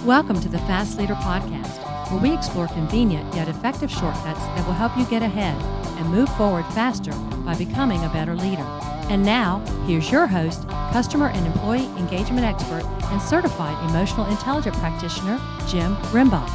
Welcome to the Fast Leader Podcast, where we explore convenient yet effective shortcuts that will help you get ahead and move forward faster by becoming a better leader. And now, here's your host, customer and employee engagement expert, and certified emotional intelligence practitioner, Jim Rimbaugh.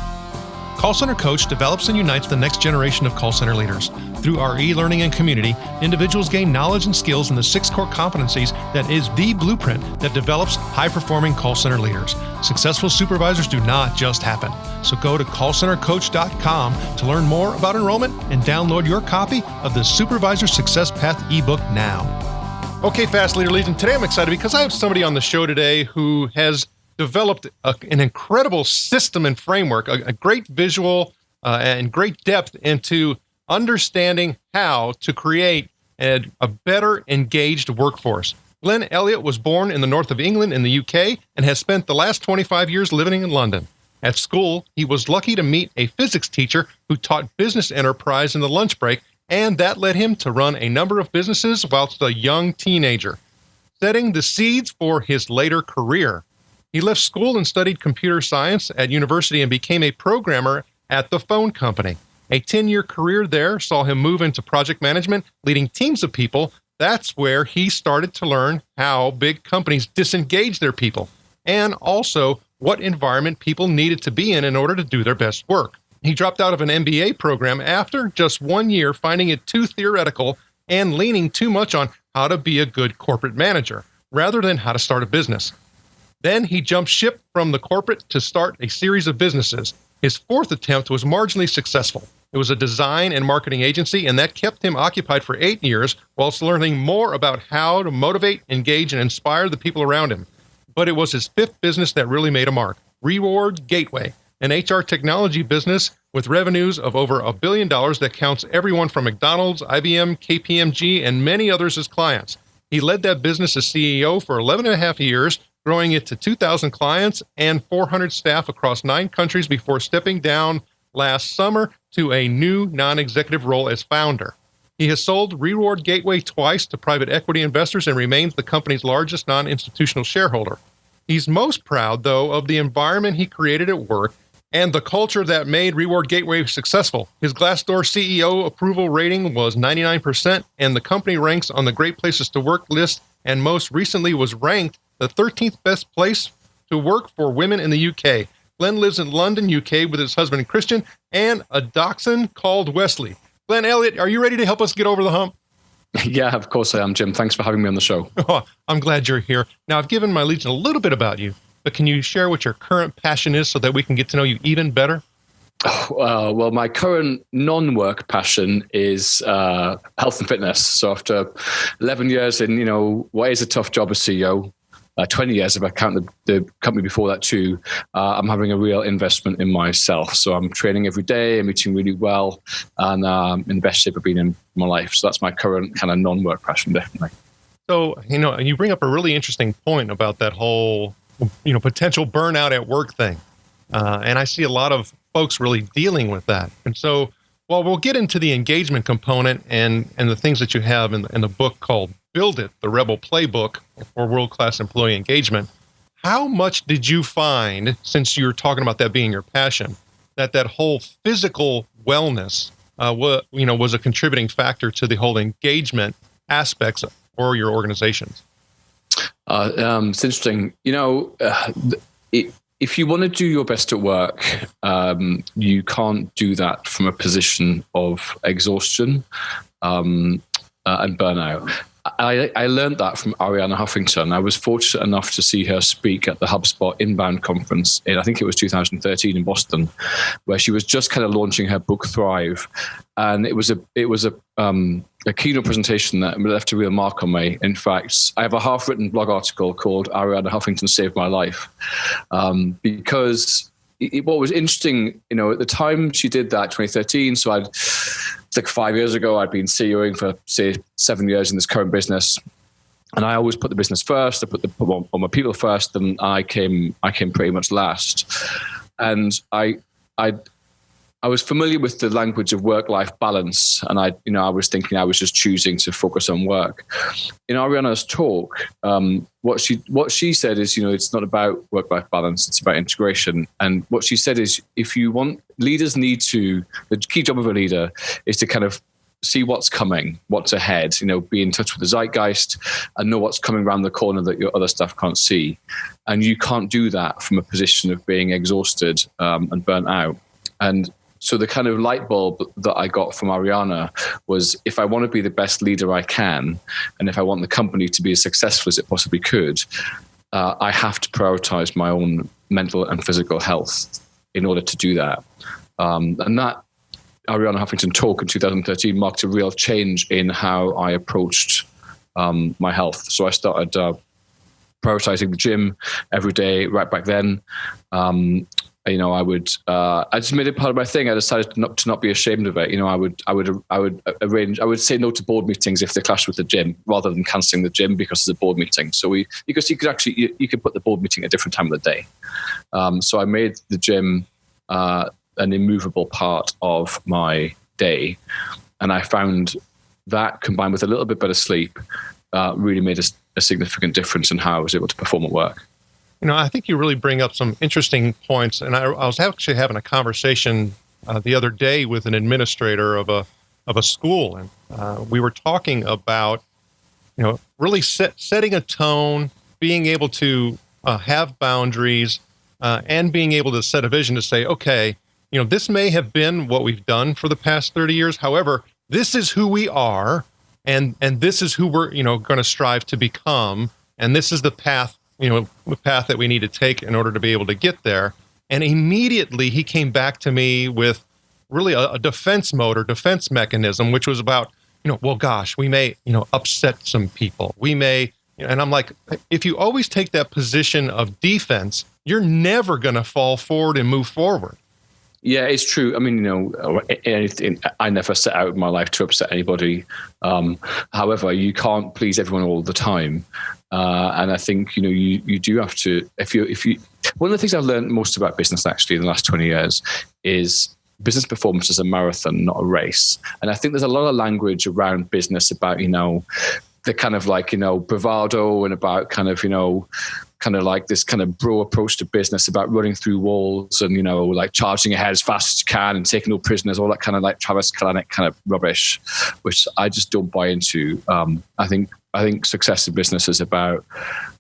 Call Center Coach develops and unites the next generation of call center leaders. Through our e-learning and community, individuals gain knowledge and skills in the 6 core competencies that is the blueprint that develops high-performing call center leaders. Successful supervisors do not just happen. So go to callcentercoach.com to learn more about enrollment and download your copy of the Supervisor Success Path ebook now. Okay, Fast Leader Legion, today I'm excited because I have somebody on the show today who has developed an incredible system and framework, a great visual and great depth into understanding how to create a better engaged workforce. Glenn Elliott was born in the north of England in the UK and has spent the last 25 years living in London. At school, he was lucky to meet a physics teacher who taught business enterprise in the lunch break, and that led him to run a number of businesses whilst a young teenager, setting the seeds for his later career. He left school and studied computer science at university and became a programmer at the phone company. A 10-year career there saw him move into project management, leading teams of people. That's where he started to learn how big companies disengage their people and also what environment people needed to be in order to do their best work. He dropped out of an MBA program after just 1 year, finding it too theoretical and leaning too much on how to be a good corporate manager rather than how to start a business. Then he jumped ship from the corporate to start a series of businesses. His 4th attempt was marginally successful. It was a design and marketing agency, and that kept him occupied for 8 years whilst learning more about how to motivate, engage, and inspire the people around him. But it was his 5th business that really made a mark, Reward Gateway, an HR technology business with revenues of over $1 billion that counts everyone from McDonald's, IBM, KPMG, and many others as clients. He led that business as CEO for 11 and a half years, growing it to 2,000 clients and 400 staff across 9 countries before stepping down last summer to a new non-executive role as founder. He has sold Reward Gateway twice to private equity investors and remains the company's largest non-institutional shareholder. He's most proud, though, of the environment he created at work and the culture that made Reward Gateway successful. His Glassdoor CEO approval rating was 99%, and the company ranks on the Great Places to Work list, and most recently was ranked the 13th best place to work for women in the UK. Glenn lives in London, UK with his husband Christian and a dachshund called Wesley. Glenn Elliott, are you ready to help us get over the hump? Yeah, of course I am, Jim. Thanks for having me on the show. Oh, I'm glad you're here. Now, I've given my legion a little bit about you, but can you share what your current passion is so that we can get to know you even better? Well, my current non-work passion is health and fitness. So after 11 years in, what is a tough job as CEO, 20 years if I count the company before that too, I'm having a real investment in myself. So I'm training every day, I'm eating really well, and in the best shape I've been in my life. So that's my current kind of non-work passion, definitely. So, you bring up a really interesting point about that whole, potential burnout at work thing. And I see a lot of folks really dealing with that. And so, well, we'll get into the engagement component and the things that you have in the book called Build It, the Rebel Playbook for World-Class Employee Engagement. How much did you find, since you're talking about that being your passion, that whole physical wellness was a contributing factor to the whole engagement aspects for your organizations? It's interesting. If you want to do your best at work, you can't do that from a position of exhaustion and burnout. I learned that from Arianna Huffington. I was fortunate enough to see her speak at the HubSpot Inbound conference I think it was 2013 in Boston, where she was just kind of launching her book Thrive, and it was a keynote presentation that left a real mark on me. In fact, I have a half-written blog article called Arianna Huffington Saved My Life, because what was interesting, at the time she did that, 2013, so it's like 5 years ago, I'd been CEOing for, say, 7 years in this current business. And I always put the business first. I put my people first, and I came pretty much last. And I I was familiar with the language of work-life balance, and I was thinking I was just choosing to focus on work. In Ariana's talk, what she said is, it's not about work-life balance; it's about integration. And what she said is, if you want, leaders need to. The key job of a leader is to kind of see what's coming, what's ahead. Be in touch with the zeitgeist and know what's coming around the corner that your other staff can't see. And you can't do that from a position of being exhausted and burnt out. And so the kind of light bulb that I got from Ariana was, if I want to be the best leader I can, and if I want the company to be as successful as it possibly could, I have to prioritize my own mental and physical health in order to do that. And that Ariana Huffington talk in 2013 marked a real change in how I approached my health. So I started prioritizing the gym every day right back then. I just made it part of my thing. I decided to not be ashamed of it. I would say no to board meetings if they clashed with the gym, rather than cancelling the gym because it's a board meeting. So because you could put the board meeting at a different time of the day. So I made the gym an immovable part of my day, and I found that, combined with a little bit better sleep, really made a significant difference in how I was able to perform at work. I think you really bring up some interesting points. And I was actually having a conversation the other day with an administrator of a school, and we were talking about, really setting a tone, being able to have boundaries, and being able to set a vision to say, okay, this may have been what we've done for the past 30 years. However, this is who we are, and this is who we're, going to strive to become, and this is the path that we need to take in order to be able to get there. And immediately he came back to me with really a defense mode or defense mechanism, which was about, well, gosh, we may, upset some people. We may, and I'm like, if you always take that position of defense, you're never going to fall forward and move forward. Yeah, it's true. I mean, I never set out in my life to upset anybody. However, you can't please everyone all the time. And I think, you do have to, if you, one of the things I've learned most about business actually in the last 20 years is business performance is a marathon, not a race. And I think there's a lot of language around business about, the kind of like, bravado, and about kind of like this kind of bro approach to business about running through walls and, like charging ahead as fast as you can and taking no prisoners, all that kind of like Travis Kalanick kind of rubbish, which I just don't buy into. I think success in business is about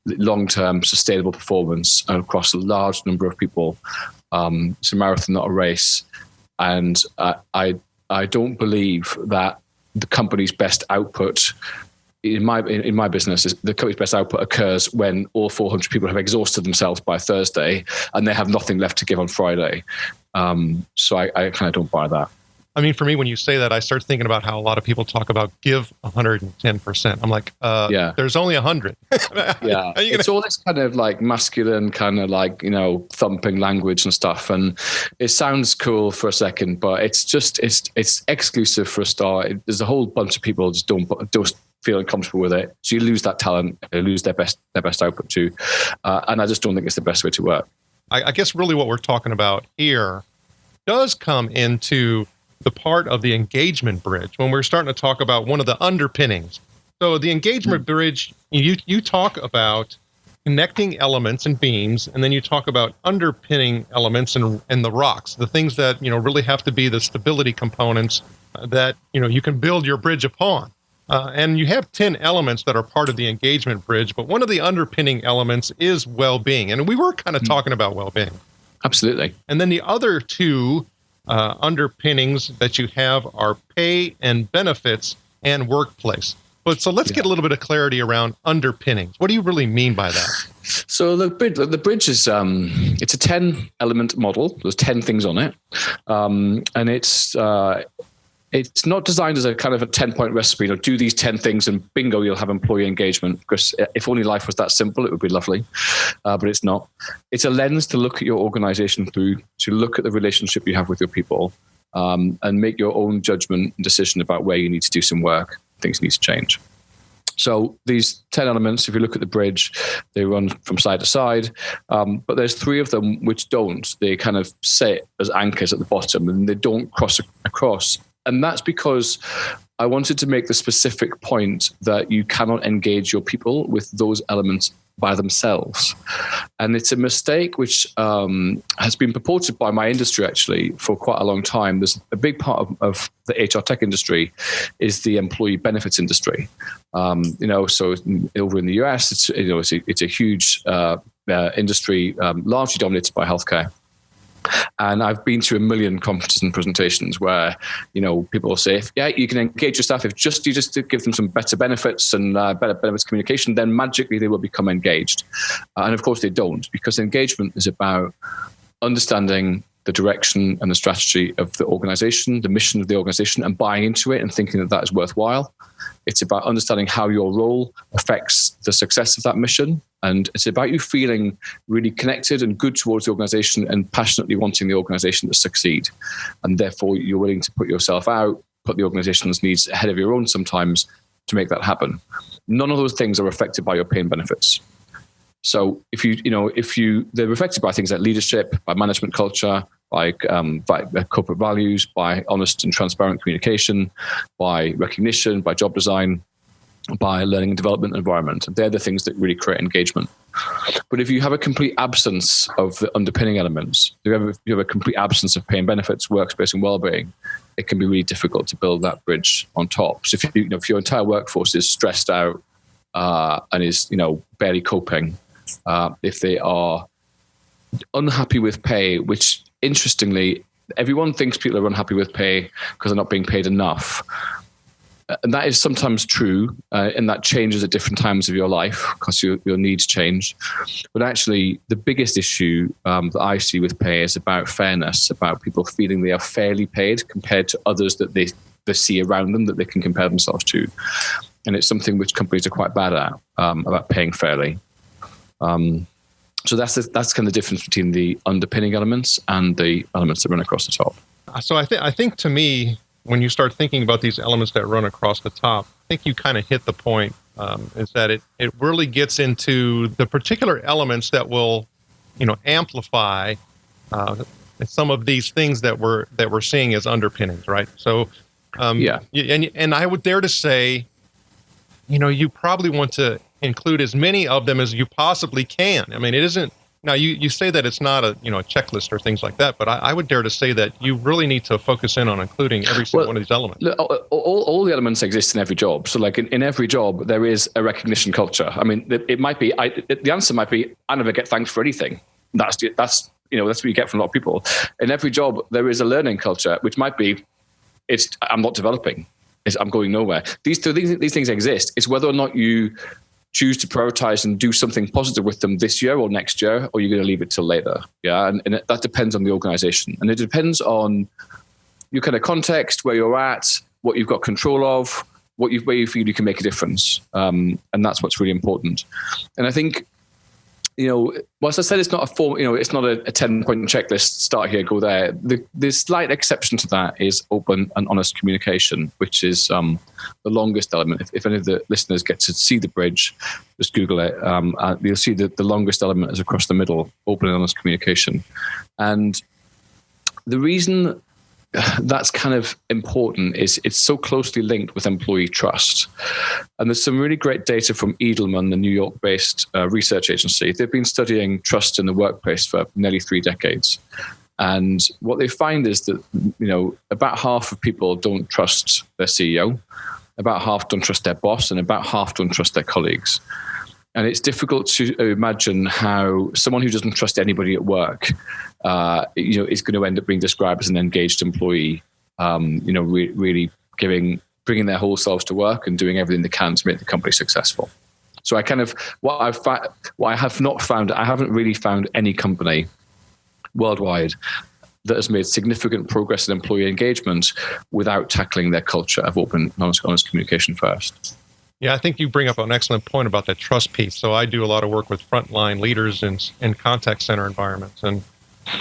long-term sustainable performance across a large number of people. It's a marathon, not a race. And I don't believe that the company's best output in my business, is the company's best output occurs when all 400 people have exhausted themselves by Thursday and they have nothing left to give on Friday. So I kind of don't buy that. I mean, for me, when you say that, I start thinking about how a lot of people talk about give 110%. I'm like, there's only 100. Yeah, it's all this kind of like masculine kind of like, thumping language and stuff. And it sounds cool for a second, but it's exclusive for a start. There's a whole bunch of people just don't feel uncomfortable with it. So you lose that talent, you lose their best output too. And I just don't think it's the best way to work. I guess really what we're talking about here does come into the part of the engagement bridge when we're starting to talk about one of the underpinnings. So the engagement bridge, you talk about connecting elements and beams, and then you talk about underpinning elements and the rocks, the things that, really have to be the stability components that, you can build your bridge upon. And you have 10 elements that are part of the engagement bridge, but one of the underpinning elements is well-being. And we were kind of talking about well-being. Absolutely. And then the other two underpinnings that you have are pay and benefits and workplace. But so let's get a little bit of clarity around underpinnings. What do you really mean by that? So the bridge is it's a 10-element model. There's 10 things on it, and it's not designed as a kind of a 10-point recipe. Do these 10 things and bingo, you'll have employee engagement. Because if only life was that simple, it would be lovely. But it's not. It's a lens to look at your organization through, to look at the relationship you have with your people, and make your own judgment and decision about where you need to do some work, things need to change. So these 10 elements, if you look at the bridge, they run from side to side, but there's 3 of them which don't. They kind of sit as anchors at the bottom and they don't cross across. And that's because I wanted to make the specific point that you cannot engage your people with those elements by themselves. And it's a mistake which has been purported by my industry actually for quite a long time. There's a big part of the HR tech industry is the employee benefits industry. So over in the US, it's a huge industry, largely dominated by healthcare. And I've been to a million conferences and presentations where, people will say, you can engage your staff if you just give them some better benefits and better benefits communication, then magically they will become engaged. And of course they don't, because engagement is about understanding the direction and the strategy of the organization, the mission of the organization, and buying into it and thinking that is worthwhile. It's about understanding how your role affects the success of that mission. And it's about you feeling really connected and good towards the organization and passionately wanting the organization to succeed. And therefore, you're willing to put yourself out, put the organization's needs ahead of your own sometimes to make that happen. None of those things are affected by your pay and benefits. So they're affected by things like leadership, by management culture, by corporate values, by honest and transparent communication, by recognition, by job design, by learning and development environment. They're the things that really create engagement. But if you have a complete absence of the underpinning elements, if you have a complete absence of pay and benefits, workspace and well-being, it can be really difficult to build that bridge on top. So if your entire workforce is stressed out and is barely coping, if they are unhappy with pay, which interestingly, everyone thinks people are unhappy with pay because they're not being paid enough. And that is sometimes true, and that changes at different times of your life because your needs change. But actually, the biggest issue that I see with pay is about fairness, about people feeling they are fairly paid compared to others that they see around them that they can compare themselves to. And it's something which companies are quite bad at, about paying fairly. So that's kind of the difference between the underpinning elements and the elements that run across the top. So I think to me, when you start thinking about these elements that run across the top, I think you kind of hit the point, is that it really gets into the particular elements that will, amplify some of these things that we're seeing as underpinnings, right? So, and I would dare to say, you probably want to include as many of them as you possibly can. I mean, it isn't. Now, you say that it's not a checklist or things like that, but I would dare to say that you really need to focus in on including every single one of these elements. Look, all the elements exist in every job. So, like in every job, there is a recognition culture. I mean, it might be. The answer might be, I never get thanks for anything. That's what you get from a lot of people. In every job, there is a learning culture, which might be, I'm not developing. I'm going nowhere. These things exist. It's whether or not you choose to prioritize and do something positive with them this year or next year, or you're going to leave it till later. Yeah. And that depends on the organization. And it depends on your kind of context, where you're at, what you've got control of, where you feel you can make a difference. And that's what's really important. And I think, whilst I said it's not a form, it's not a 10-point checklist, start here, go there. The slight exception to that is open and honest communication, which is the longest element. If any of the listeners get to see the bridge, just Google it. You'll see that the longest element is across the middle, open and honest communication. And the reason that's kind of important is it's so closely linked with employee trust. And there's some really great data from Edelman, the New York-based research agency. They've been studying trust in the workplace for nearly 3 decades. And what they find is that, about half of people don't trust their CEO, about half don't trust their boss, and about half don't trust their colleagues. And it's difficult to imagine how someone who doesn't trust anybody at work, is going to end up being described as an engaged employee. Really bringing their whole selves to work and doing everything they can to make the company successful. So I haven't really found any company worldwide that has made significant progress in employee engagement without tackling their culture of open, honest communication first. Yeah, I think you bring up an excellent point about that trust piece. So I do a lot of work with frontline leaders in contact center environments. And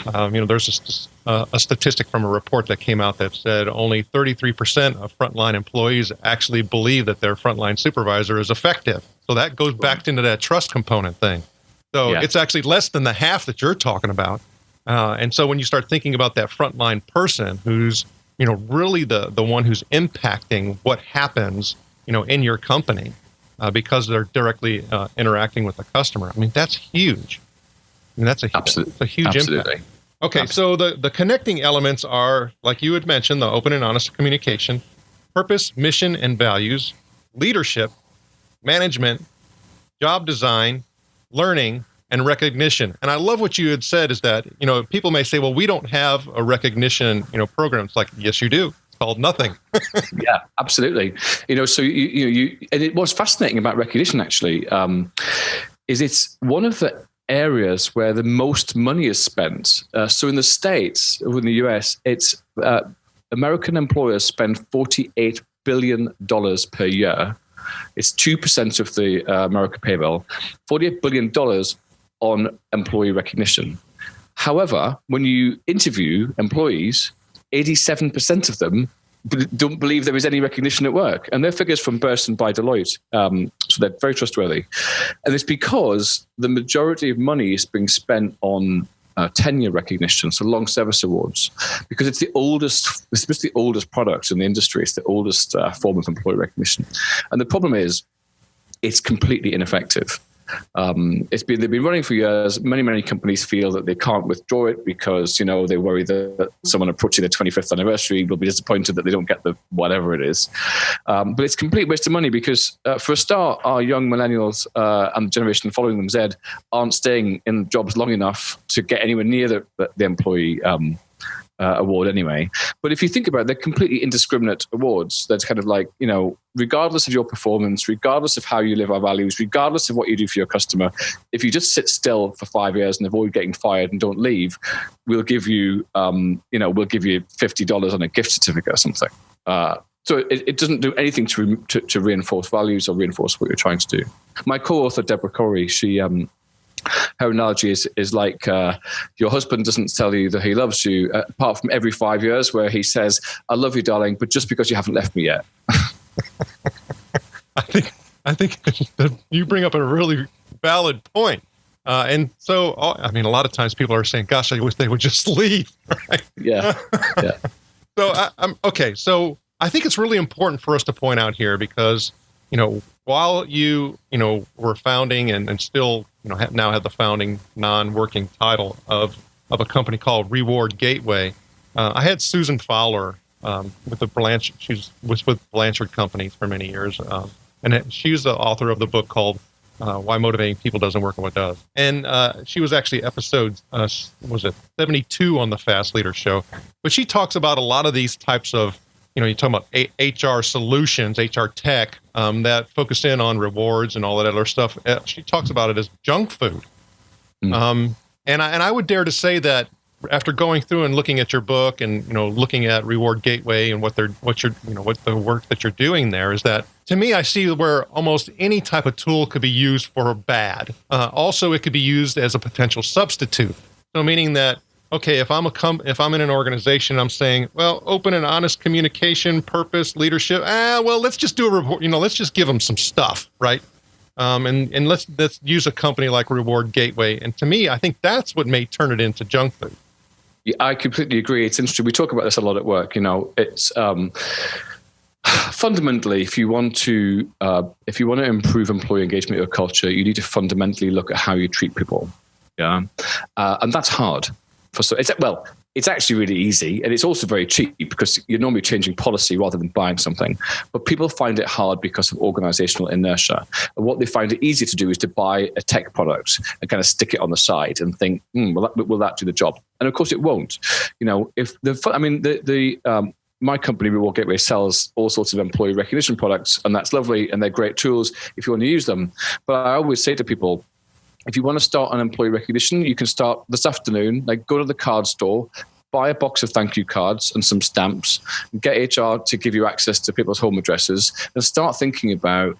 There's a statistic from a report that came out that said only 33% of frontline employees actually believe that their frontline supervisor is effective. So that goes back into that trust component thing. So it's actually less than the half that you're talking about. And so when you start thinking about that frontline person who's, really the one who's impacting what happens, in your company because they're directly interacting with the customer. I mean, that's huge. I mean, that's a huge impact. Okay, absolutely. So the connecting elements are, like you had mentioned, the open and honest communication, purpose, mission, and values, leadership, management, job design, learning, and recognition. And I love what you had said is that, people may say, well, we don't have a recognition, program. It's like, yes, you do. It's called nothing. Yeah, absolutely. So and what's fascinating about recognition actually is it's one of the areas where the most money is spent. So in the States, or in the US, it's American employers spend $48 billion per year. It's 2% of the American payroll, $48 billion on employee recognition. However, when you interview employees, 87% of them don't believe there is any recognition at work. And they're figures from Burson by Deloitte. So they're very trustworthy. And it's because the majority of money is being spent on tenure recognition, so long service awards, because it's the oldest product in the industry. It's the oldest form of employee recognition. And the problem is it's completely ineffective. They've been running for years. Many companies feel that they can't withdraw it because they worry that someone approaching their 25th anniversary will be disappointed that they don't get the whatever it is. But it's complete waste of money because for a start, our young millennials and the generation following them, Z, aren't staying in jobs long enough to get anywhere near the employee award anyway. But if you think about it, they're completely indiscriminate awards. That's kind of like, regardless of your performance, regardless of how you live our values, regardless of what you do for your customer, if you just sit still for 5 years and avoid getting fired and don't leave, we'll give you, $50 on a gift certificate or something. So it doesn't do anything to reinforce values or reinforce what you're trying to do. My co-author, Deborah Corey, her analogy is like your husband doesn't tell you that he loves you, apart from every 5 years where he says, I love you, darling, but just because you haven't left me yet. I think that you bring up a really valid point. And so, a lot of times people are saying, gosh, I wish they would just leave. Right? Yeah. So, so I think it's really important for us to point out here because, while you were founding and still, now have the founding non-working title of a company called Reward Gateway, I had Susan Fowler with she was with Blanchard Companies for many years. And she's the author of the book called Why Motivating People Doesn't Work and What Does. And she was actually episode, 72 on the Fast Leader Show. But she talks about a lot of these types of, you're talking about HR solutions, HR tech that focus in on rewards and all that other stuff. She talks about it as junk food. And I would dare to say that after going through and looking at your book and looking at Reward Gateway and what the work that you're doing there is that, to me, I see where almost any type of tool could be used for bad. Also, it could be used as a potential substitute. So meaning that, okay, if I'm in an organization, I'm saying, well, open and honest communication, purpose, leadership. Let's just do a report. Let's just give them some stuff, right? And let's use a company like Reward Gateway. And to me, I think that's what may turn it into junk food. Yeah, I completely agree. It's interesting. We talk about this a lot at work. It's fundamentally, if you want to improve employee engagement or culture, you need to fundamentally look at how you treat people. Yeah, and that's hard. It's actually really easy, and it's also very cheap because you're normally changing policy rather than buying something. But people find it hard because of organizational inertia. And what they find it easier to do is to buy a tech product and kind of stick it on the side and think, will that do the job? And of course, it won't. My company, Reward Gateway, sells all sorts of employee recognition products, and that's lovely, and they're great tools if you want to use them. But I always say to people, if you want to start on employee recognition, you can start this afternoon, go to the card store, buy a box of thank you cards and some stamps, and get HR to give you access to people's home addresses, and start thinking about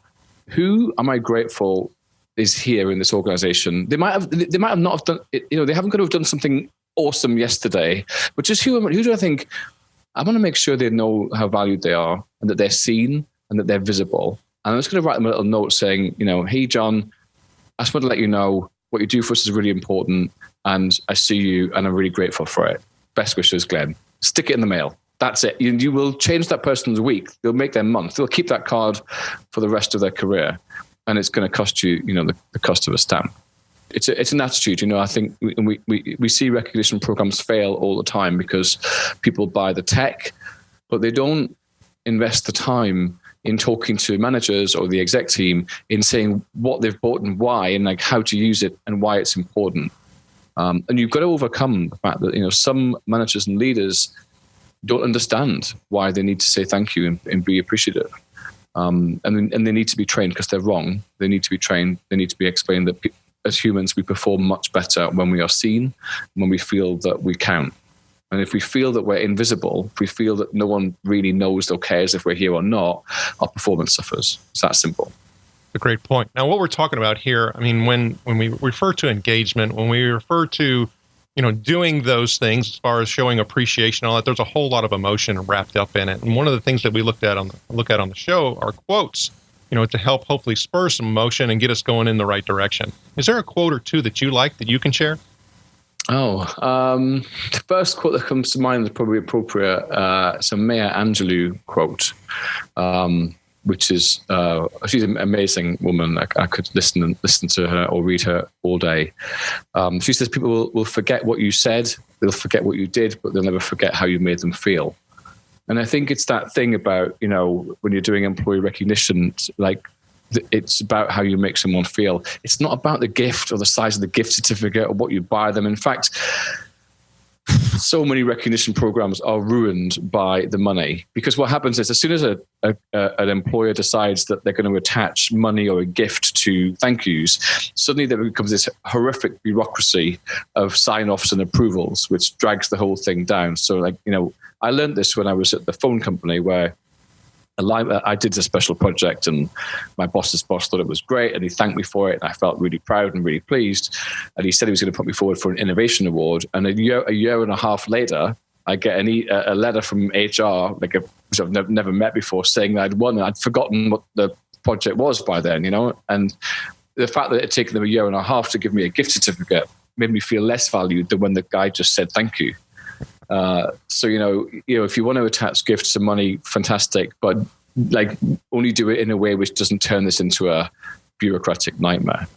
who am I grateful is here in this organization. They might have not have done, they haven't got to have done something awesome yesterday, but just who do I think I want to make sure they know how valued they are and that they're seen and that they're visible. And I'm just going to write them a little note saying, hey, John, I just want to let you know what you do for us is really important. And I see you and I'm really grateful for it. Best wishes, Glenn. Stick it in the mail. That's it. You will change that person's week. They'll make their month. They'll keep that card for the rest of their career. And it's going to cost you, the cost of a stamp. It's an attitude. I think we see recognition programs fail all the time because people buy the tech, but they don't invest the time in talking to managers or the exec team in saying what they've bought and why, and like how to use it and why it's important. And you've got to overcome the fact that some managers and leaders don't understand why they need to say thank you and be appreciative. And they need to be trained because they're wrong. They need to be trained. They need to be explained that as humans, we perform much better when we are seen, when we feel that we count. And if we feel that we're invisible, if we feel that no one really knows or cares if we're here or not, our performance suffers. It's that simple. A great point. Now, what we're talking about here, when we refer to engagement, when we refer to, doing those things as far as showing appreciation, all that, there's a whole lot of emotion wrapped up in it. And one of the things that we look at on the show are quotes, to help hopefully spur some emotion and get us going in the right direction. Is there a quote or two that you like that you can share? The first quote that comes to mind is probably appropriate. It's a Maya Angelou quote, which is she's an amazing woman. I could listen to her or read her all day. She says people will forget what you said, they'll forget what you did, but they'll never forget how you made them feel. And I think it's that thing about, when you're doing employee recognition, like it's about how you make someone feel. It's not about the gift or the size of the gift certificate or what you buy them. In fact, so many recognition programs are ruined by the money, because what happens is as soon as an employer decides that they're going to attach money or a gift to thank yous, suddenly there becomes this horrific bureaucracy of sign-offs and approvals, which drags the whole thing down. So I learned this when I was at the phone company where I did a special project and my boss's boss thought it was great and he thanked me for it and I felt really proud and really pleased. And he said he was going to put me forward for an innovation award. And a year and a half later, I get a letter from HR, which I've never met before, saying that I'd won and I'd forgotten what the project was by then, And the fact that it had taken them a year and a half to give me a gift certificate made me feel less valued than when the guy just said thank you. So if you want to attach gifts to money, fantastic, but only do it in a way which doesn't turn this into a bureaucratic nightmare.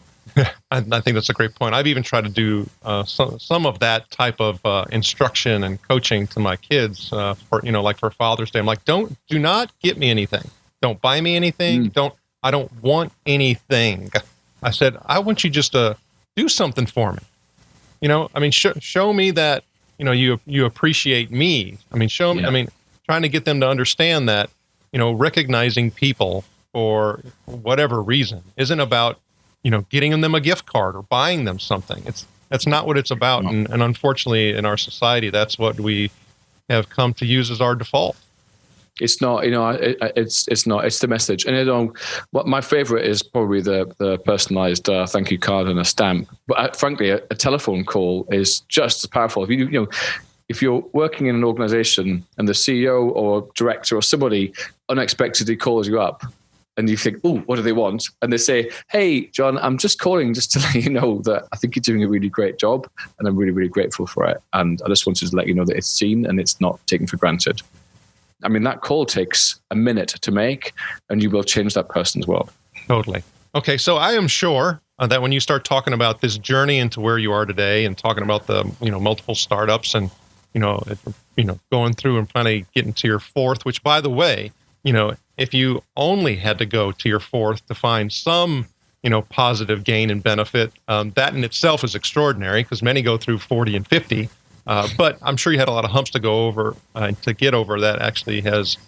I think that's a great point. I've even tried to do some of that type of instruction and coaching to my kids for Father's Day. I'm like, do not get me anything. Don't buy me anything. I don't want anything. I said, I want you just to do something for me. Show me that. You appreciate me. Show me, trying to get them to understand that, recognizing people for whatever reason isn't about, getting them a gift card or buying them something. That's not what it's about. No. And unfortunately in our society, that's what we have come to use as our default. It's not, it's not, it's the message. And what my favorite is probably the personalized thank you card and a stamp. But frankly, a telephone call is just as powerful. If you're working in an organization and the CEO or director or somebody unexpectedly calls you up and you think, oh, what do they want? And they say, hey, John, I'm just calling just to let you know that I think you're doing a really great job and I'm really, really grateful for it. And I just wanted to let you know that it's seen and it's not taken for granted. That call takes a minute to make and you will change that person's world. Totally. Okay. So I am sure that when you start talking about this journey into where you are today and talking about the, multiple startups and, going through and finally getting to your fourth, which by the way, if you only had to go to your fourth to find some, positive gain and benefit, that in itself is extraordinary because many go through 40 and 50. But I'm sure you had a lot of humps to go over to get over that actually has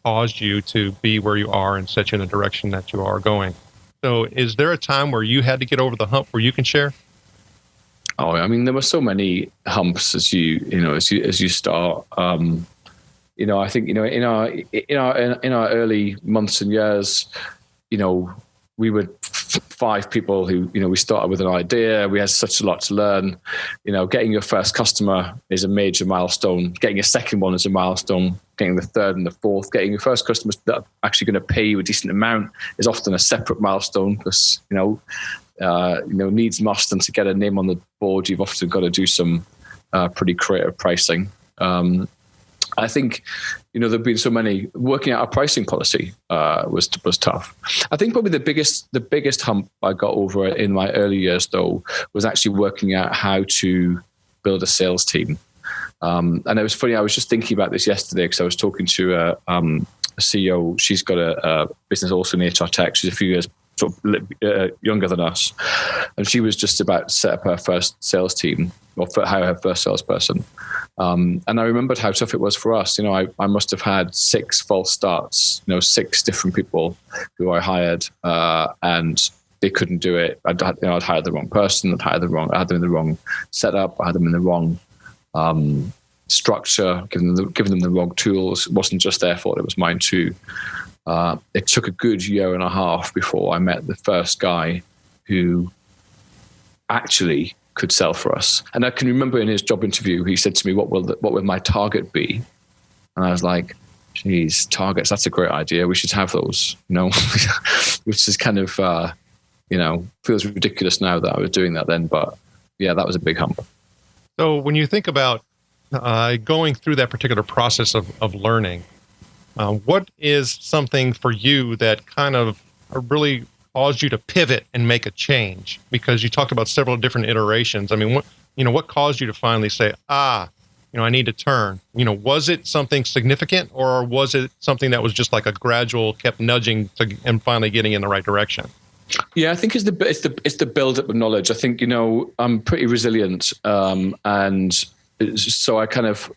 caused you to be where you are and set you in the direction that you are going. So is there a time where you had to get over the hump where you can share? Oh, there were so many humps as you start. I think in our early months and years, we would 5 people who, we started with an idea. We had such a lot to learn. Getting your first customer is a major milestone. Getting your second one is a milestone. Getting the third and the fourth, getting your first customers that are actually going to pay you a decent amount is often a separate milestone because, needs must. And to get a name on the board, you've often got to do some pretty creative pricing. I think, there've been so many. Working out a pricing policy was tough. I think probably the biggest hump I got over in my early years, though, was actually working out how to build a sales team. And it was funny. I was just thinking about this yesterday because I was talking to a CEO. She's got a business also in HR tech. She's a few years younger than us, and she was just about to set up her first sales team or hire her first salesperson. And I remembered how tough it was for us. I must have had 6 false starts. 6 different people who I hired, and they couldn't do it. I'd hired the wrong person. I had them in the wrong setup. I had them in the wrong structure. Given them the wrong tools. It wasn't just their fault; it was mine too. It took a good year and a half before I met the first guy who actually could sell for us. And I can remember in his job interview, he said to me, what will my target be? And I was like, geez, targets, that's a great idea. We should have those, which is kind of, feels ridiculous now that I was doing that then. But yeah, that was a big hump. So when you think about going through that particular process of learning, what is something for you that kind of really caused you to pivot and make a change? Because you talked about several different iterations. I mean, what caused you to finally say, I need to turn? Was it something significant, or was it something that was just like a gradual, kept nudging and finally getting in the right direction? Yeah, I think it's the build up of knowledge. I think, I'm pretty resilient. And so I kind of,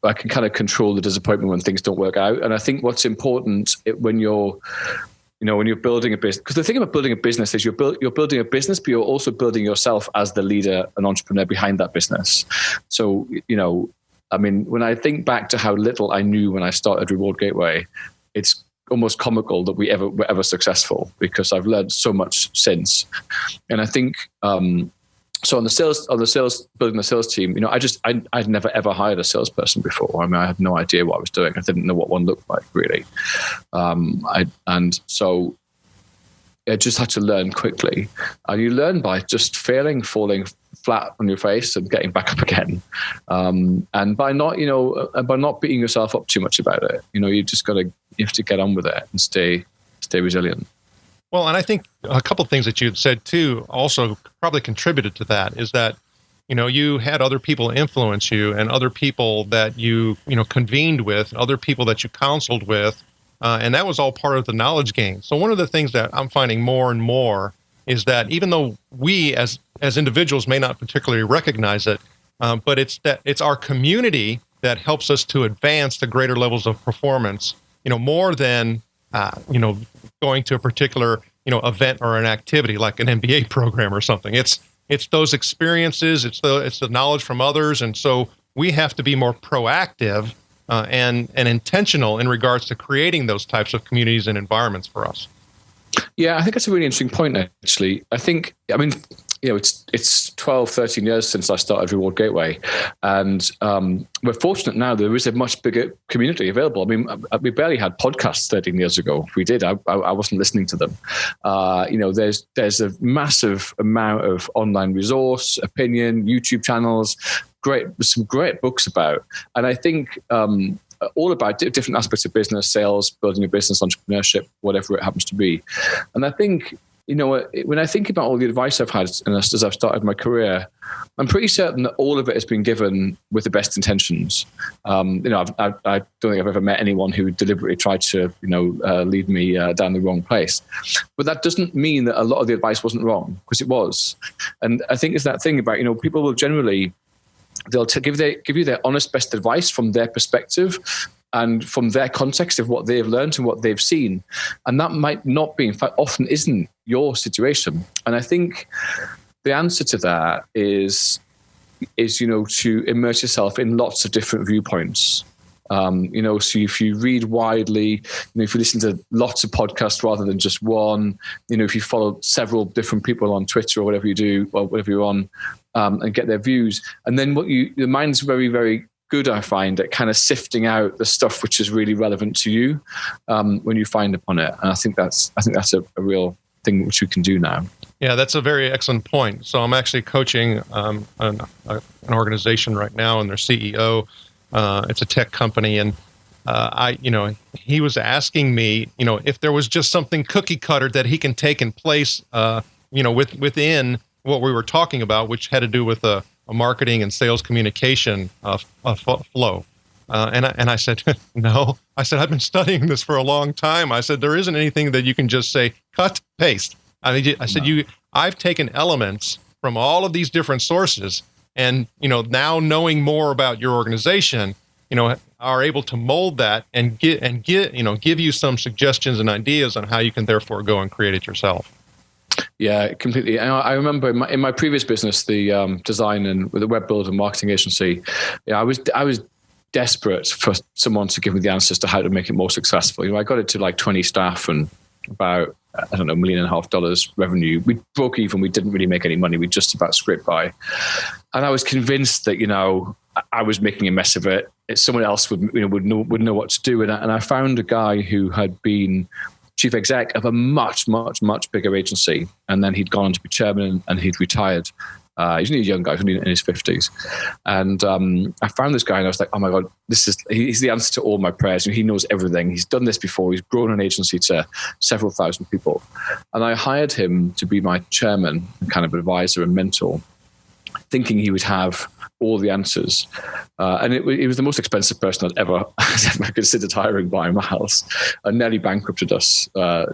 I can kind of control the disappointment when things don't work out. And I think what's important when you're building a business, because the thing about building a business is you're building a business, but you're also building yourself as the leader and entrepreneur behind that business. So, when I think back to how little I knew when I started Reward Gateway, it's almost comical that we were ever successful, because I've learned so much since. And I think, so on the sales, building the sales team, I'd never ever hired a salesperson before. I had no idea what I was doing. I didn't know what one looked like, really. So I just had to learn quickly. And you learn by just failing, falling flat on your face and getting back up again. And by not beating yourself up too much about it. You have to get on with it and stay resilient. Well, and I think a couple of things that you had said too also probably contributed to that, is that, you had other people influence you, and other people that you convened with, other people that you counseled with, and that was all part of the knowledge gain. So one of the things that I'm finding more and more is that even though we as individuals may not particularly recognize it, but it's our community that helps us to advance to greater levels of performance, more than going to a particular, event or an activity like an MBA program or something. It's those experiences, it's the knowledge from others. And so we have to be more proactive and intentional in regards to creating those types of communities and environments for us. Yeah, I think that's a really interesting point, actually. It's 12, 13 years since I started Reward Gateway. And we're fortunate now there is a much bigger community available. We barely had podcasts 13 years ago. If we did, I wasn't listening to them. There's a massive amount of online resource, opinion, YouTube channels, some great books about. And I think all about different aspects of business, sales, building a business, entrepreneurship, whatever it happens to be. And I think, when I think about all the advice I've had as I've started my career, I'm pretty certain that all of it has been given with the best intentions. I don't think I've ever met anyone who deliberately tried to, lead me down the wrong place. But that doesn't mean that a lot of the advice wasn't wrong, because it was. And I think it's that thing about, people will generally, they'll give you their honest best advice from their perspective and from their context of what they've learned and what they've seen. And that might not be, in fact, often isn't your situation. And I think the answer to that is to immerse yourself in lots of different viewpoints. So if you read widely, if you listen to lots of podcasts rather than just one, if you follow several different people on Twitter or whatever you do, or whatever you're on, and get their views. And then the mind's very, very good, I find, at kind of sifting out the stuff which is really relevant to you when you find upon it. And I think that's a real thing which we can do now. Yeah, that's a very excellent point. So I'm actually coaching an organization right now, and their CEO. It's a tech company, and he was asking me, if there was just something cookie cutter that he can take in place, within what we were talking about, which had to do with a marketing and sales communication flow. And I said, no. I said, I've been studying this for a long time. I said, there isn't anything that you can just say, cut, paste. I said, I've taken elements from all of these different sources, and now knowing more about your organization, are able to mold that and give you some suggestions and ideas on how you can therefore go and create it yourself. Yeah, completely. And I remember in my previous business, the design and with the web build and marketing agency, I was desperate for someone to give me the answers to how to make it more successful. I got it to like 20 staff and about, $1.5 million revenue. We broke even. We didn't really make any money. We just about scraped by. And I was convinced that, I was making a mess of it. Someone else would know what to do. And I found a guy who had been chief exec of a much, much, much bigger agency. And then he'd gone on to be chairman and he'd retired. He's only a young guy, he's only in his 50s. And I found this guy and I was like, oh my God, he's the answer to all my prayers. He knows everything. He's done this before. He's grown an agency to several thousand people. And I hired him to be my chairman, kind of advisor and mentor, thinking he would have all the answers. And he was the most expensive person I'd ever considered hiring by miles, and nearly bankrupted us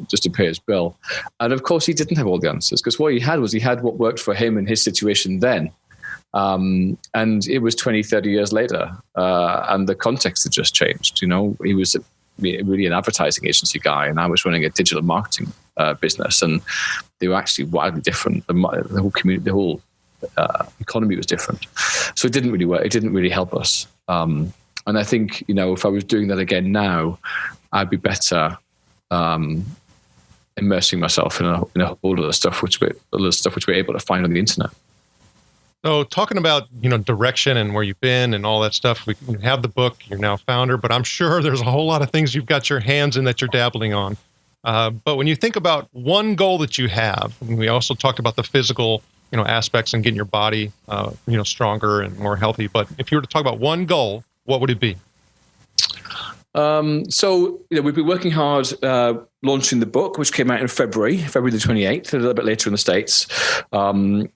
just to pay his bill. And of course, he didn't have all the answers, because what he had what worked for him in his situation then. And it was 20, 30 years later, and the context had just changed. He was really an advertising agency guy, and I was running a digital marketing business, and they were actually wildly different. The whole community, the whole economy was different. So it didn't really work. It didn't really help us. And I think, if I was doing that again now, I'd be better immersing myself in a whole other stuff, which we're able to find on the internet. So talking about, direction and where you've been and all that stuff, we have the book, you're now founder, but I'm sure there's a whole lot of things you've got your hands in that you're dabbling on. But when you think about one goal that you have, and we also talked about the physical aspects and getting your body, stronger and more healthy. But if you were to talk about one goal, what would it be? So we've been working hard launching the book, which came out in February the 28th, a little bit later in the States. So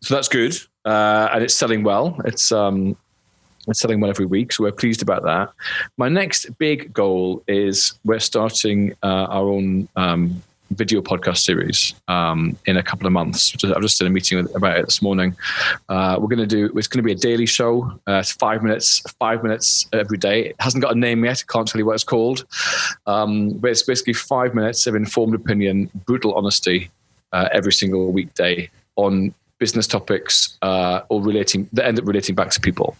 that's good. And it's selling well. It's selling well every week. So we're pleased about that. My next big goal is we're starting our own video podcast series in a couple of months. I've just done a meeting about it this morning. It's going to be a daily show. It's 5 minutes every day. It hasn't got a name yet. I can't tell you what it's called. But it's basically 5 minutes of informed opinion, brutal honesty every single weekday on business topics that end up relating back to people.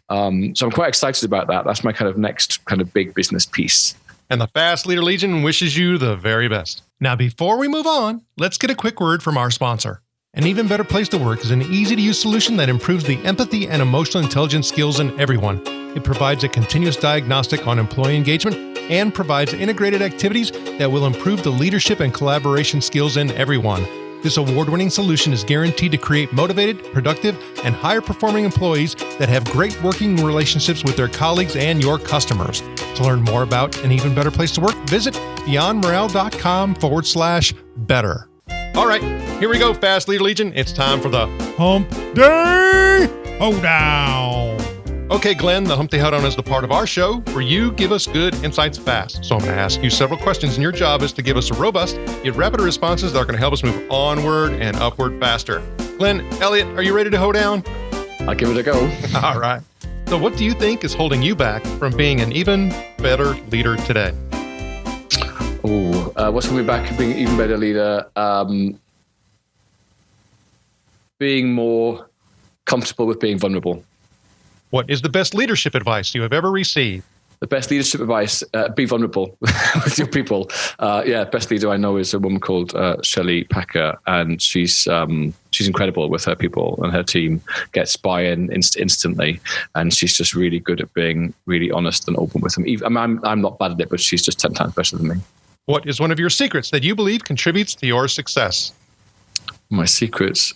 So I'm quite excited about that. That's my kind of next kind of big business piece. And the Fast Leader Legion wishes you the very best. Now, before we move on, let's get a quick word from our sponsor. An Even Better Place to Work is an easy-to-use solution that improves the empathy and emotional intelligence skills in everyone. It provides a continuous diagnostic on employee engagement and provides integrated activities that will improve the leadership and collaboration skills in everyone. This award-winning solution is guaranteed to create motivated, productive, and higher-performing employees that have great working relationships with their colleagues and your customers. To learn more about An Even Better Place to Work, visit beyondmorale.com/better. All right, here we go, Fast Leader Legion. It's time for the Hump Day Hoedown. Okay, Glenn, the Hump Day Hoedown is the part of our show where you give us good insights fast. So I'm going to ask you several questions, and your job is to give us a robust, yet rapid responses that are going to help us move onward and upward faster. Glenn, Elliott, are you ready to hoe down? I'll give it a go. All right. So what do you think is holding you back from being an even better leader today? What's holding me back from being an even better leader? Being more comfortable with being vulnerable. What is the best leadership advice you have ever received? The best leadership advice, be vulnerable with your people. Best leader I know is a woman called Shelley Packer, and she's incredible with her people, and her team gets buy-in instantly, and she's just really good at being really honest and open with them. I'm not bad at it, but she's just 10 times better than me. What is one of your secrets that you believe contributes to your success? My secrets.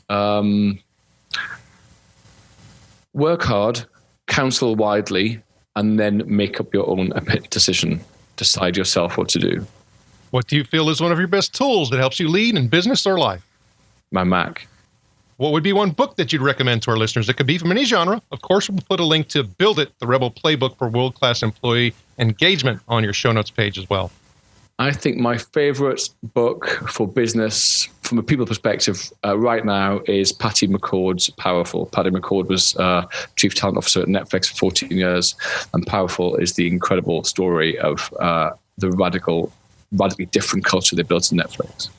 Work hard, counsel widely, and then make up your own decision. Decide yourself what to do. What do you feel is one of your best tools that helps you lead in business or life? My Mac. What would be one book that you'd recommend to our listeners? It could be from any genre. Of course, we'll put a link to Build It, the Rebel Playbook for World-Class Employee Engagement on your show notes page as well. I think my favorite book for business from a people perspective right now is Patty McCord's Powerful. Patty McCord was Chief Talent Officer at Netflix for 14 years. And Powerful is the incredible story of the radically different culture they built in Netflix.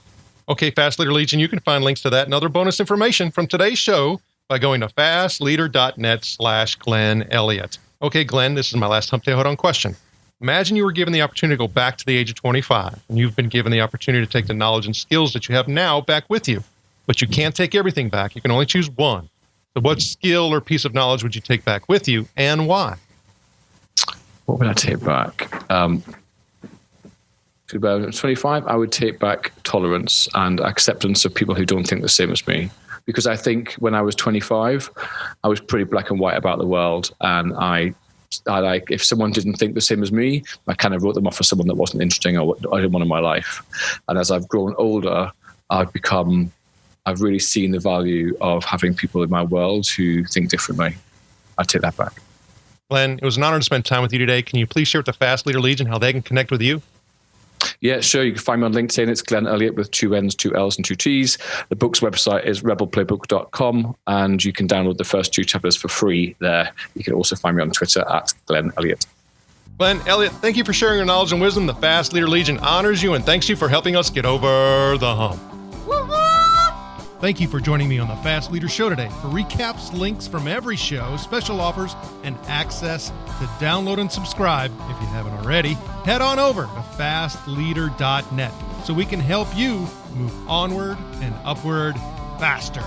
Okay, Fast Leader Legion, you can find links to that and other bonus information from today's show by going to fastleader.net/Glenn Elliott. Okay, Glenn, this is my last Hump Day Hold On question. Imagine you were given the opportunity to go back to the age of 25, and you've been given the opportunity to take the knowledge and skills that you have now back with you, but you can't take everything back. You can only choose one. So what skill or piece of knowledge would you take back with you, and why? What would I take back? To about 25, I would take back tolerance and acceptance of people who don't think the same as me. Because I think when I was 25, I was pretty black and white about the world, and I if someone didn't think the same as me, I kind of wrote them off as someone that wasn't interesting or I didn't want in my life. And as I've grown older, I've really seen the value of having people in my world who think differently. I take that back. Glenn, it was an honor to spend time with you today. Can you please share with the Fast Leader Legion how they can connect with you? Yeah, sure. You can find me on LinkedIn. It's Glenn Elliott with 2 N's, 2 L's, and 2 T's. The book's website is rebelplaybook.com, and you can download the first 2 chapters for free there. You can also find me on Twitter at Glenn Elliott. Glenn Elliott, thank you for sharing your knowledge and wisdom. The Fast Leader Legion honors you and thanks you for helping us get over the hump. Thank you for joining me on the Fast Leader Show today. For recaps, links from every show, special offers, and access to download and subscribe, if you haven't already, head on over to fastleader.net so we can help you move onward and upward faster.